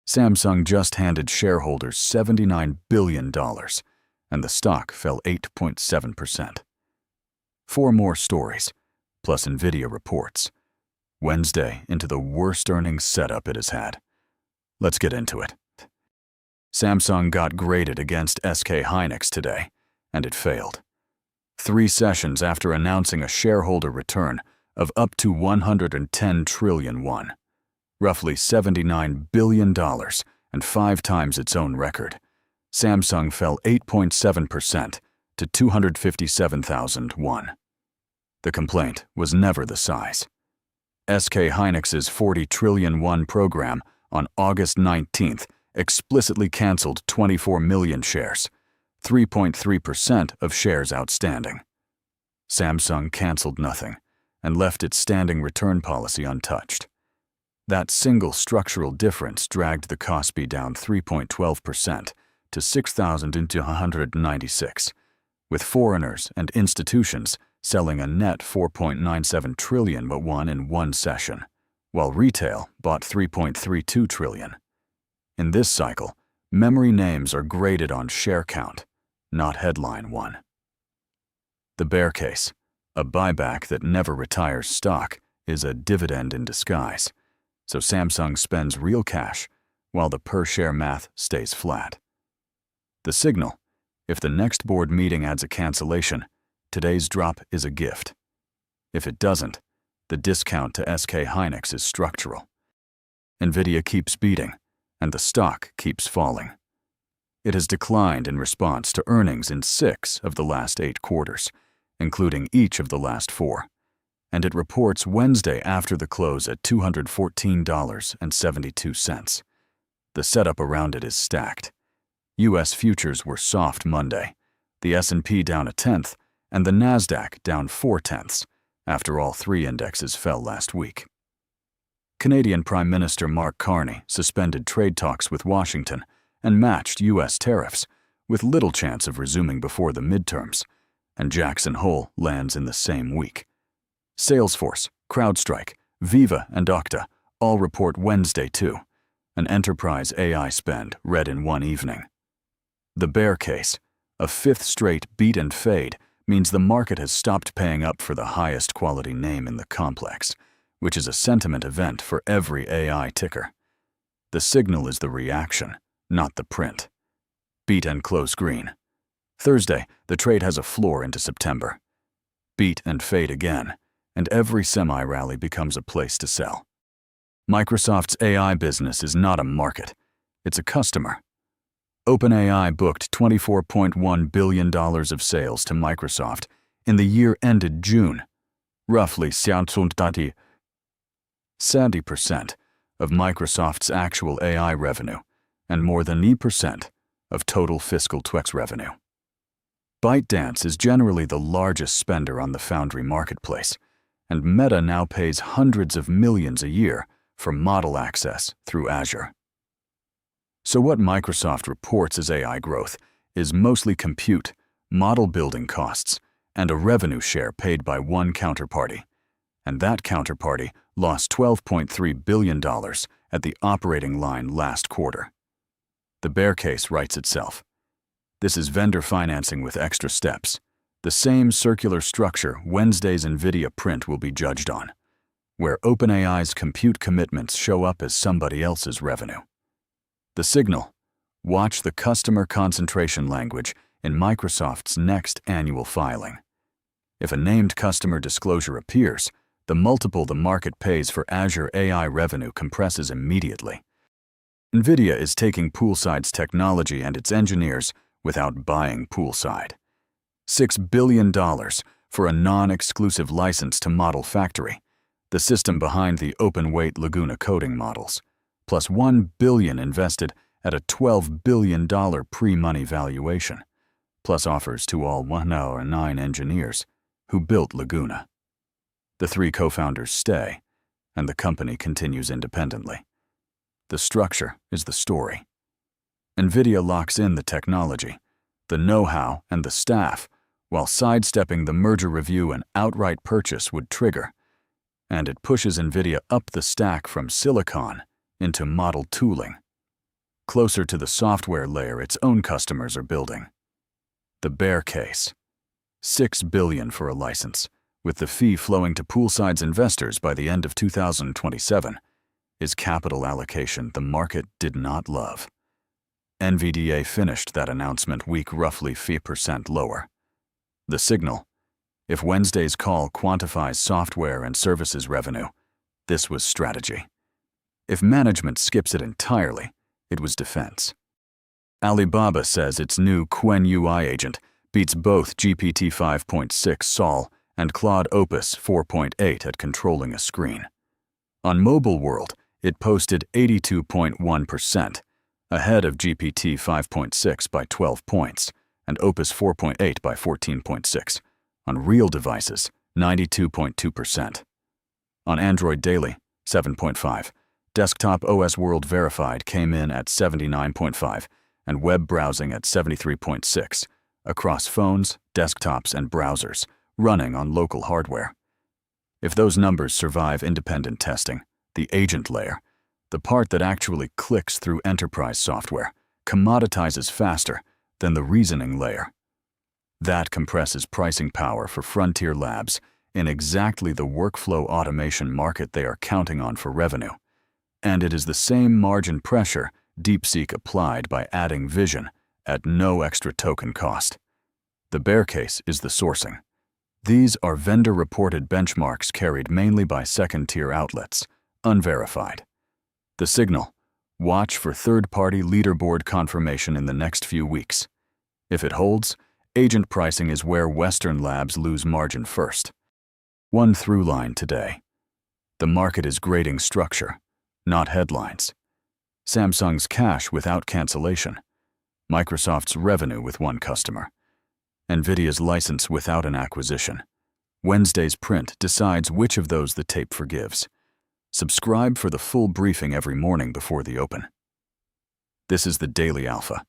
Samsung just handed shareholders $79 billion, and the stock fell 8.7%. Four more stories, plus NVIDIA reports. Wednesday into the worst earnings setup it has had. Let's get into it. Samsung got graded against SK Hynix today, and it failed. 3 sessions after announcing a shareholder return of up to 110 trillion won, roughly $79 billion and 5 times its own record, Samsung fell 8.7% to 257,000 won. The complaint was never the size. SK Hynix's 40 trillion won program on August 19th explicitly canceled 24 million shares, 3.3% of shares outstanding. Samsung canceled nothing and left its standing return policy untouched. That single structural difference dragged the KOSPI down 3.12% to 6,296, with foreigners and institutions selling a net 4.97 trillion won in one session, while retail bought 3.32 trillion. In this cycle, memory names are graded on share count, not headline one. The bear case, a buyback that never retires stock, is a dividend in disguise, so Samsung spends real cash while the per-share math stays flat. The signal, if the next board meeting adds a cancellation, today's drop is a gift. If it doesn't, the discount to SK Hynix is structural. NVIDIA keeps beating, and the stock keeps falling. It has declined in response to earnings in 6 of the last 8 quarters, including each of the last 4, and it reports Wednesday after the close at $214.72. The setup around it is stacked. U.S. futures were soft Monday, the S&P down 0.1%, and the Nasdaq down 0.4%, after all 3 indexes fell last week. Canadian Prime Minister Mark Carney suspended trade talks with Washington and matched U.S. tariffs, with little chance of resuming before the midterms, and Jackson Hole lands in the same week. Salesforce, CrowdStrike, Viva, and Okta all report Wednesday too, an enterprise AI spend read in one evening. The bear case, a 5th straight beat and fade, means the market has stopped paying up for the highest quality name in the complex, which is a sentiment event for every AI ticker. The signal is the reaction, not the print. Beat and close green. Thursday, the trade has a floor into September. Beat and fade again, and every semi-rally becomes a place to sell. Microsoft's AI business is not a market, it's a customer. OpenAI booked $24.1 billion of sales to Microsoft in the year ended June, roughly 70% of Microsoft's actual AI revenue and more than 9% of total fiscal 20 revenue. ByteDance is generally the largest spender on the Foundry marketplace, and Meta now pays hundreds of millions a year for model access through Azure. So what Microsoft reports as AI growth is mostly compute, model building costs, and a revenue share paid by one counterparty, and that counterparty lost $12.3 billion at the operating line last quarter. The bear case writes itself. This is vendor financing with extra steps, the same circular structure Wednesday's NVIDIA print will be judged on, where OpenAI's compute commitments show up as somebody else's revenue. The signal: watch the customer concentration language in Microsoft's next annual filing. If a named customer disclosure appears, the multiple the market pays for Azure AI revenue compresses immediately. NVIDIA is taking Poolside's technology and its engineers without buying Poolside. $6 billion for a non-exclusive license to Model Factory, the system behind the open-weight Laguna coding models, plus $1 billion invested at a $12 billion pre-money valuation, plus offers to all 109 engineers who built Laguna. The 3 co-founders stay, and the company continues independently. The structure is the story. NVIDIA locks in the technology, the know-how, and the staff, while sidestepping the merger review an outright purchase would trigger, and it pushes NVIDIA up the stack from silicon into model tooling, closer to the software layer its own customers are building. The bear case. $6 billion for a license, with the fee flowing to Poolside's investors by the end of 2027, is capital allocation the market did not love. NVDA finished that announcement week roughly 5% lower. The signal: if Wednesday's call quantifies software and services revenue, this was strategy. If management skips it entirely, it was defense. Alibaba says its new Qwen-UI-Agent beats both GPT 5.6 Sol and Claude Opus 4.8 at controlling a screen. On Mobile World, it posted 82.1%, ahead of GPT 5.6 by 12 points and Opus 4.8 by 14.6. On real devices, 92.2%. On Android Daily, 7.5. Desktop OS World Verified came in at 79.5 and web browsing at 73.6, across phones, desktops, and browsers, running on local hardware. If those numbers survive independent testing, the agent layer, the part that actually clicks through enterprise software, commoditizes faster than the reasoning layer. That compresses pricing power for frontier labs in exactly the workflow automation market they are counting on for revenue. And it is the same margin pressure DeepSeek applied by adding vision at no extra token cost. The bear case is the sourcing. These are vendor-reported benchmarks carried mainly by second-tier outlets, unverified. The signal: watch for third-party leaderboard confirmation in the next few weeks. If it holds, agent pricing is where Western labs lose margin first. One through line today: the market is grading structure, not headlines. Samsung's cash without cancellation, Microsoft's revenue with one customer, NVIDIA's license without an acquisition. Wednesday's print decides which of those the tape forgives. Subscribe for the full briefing every morning before the open. This is the Daily Alpha.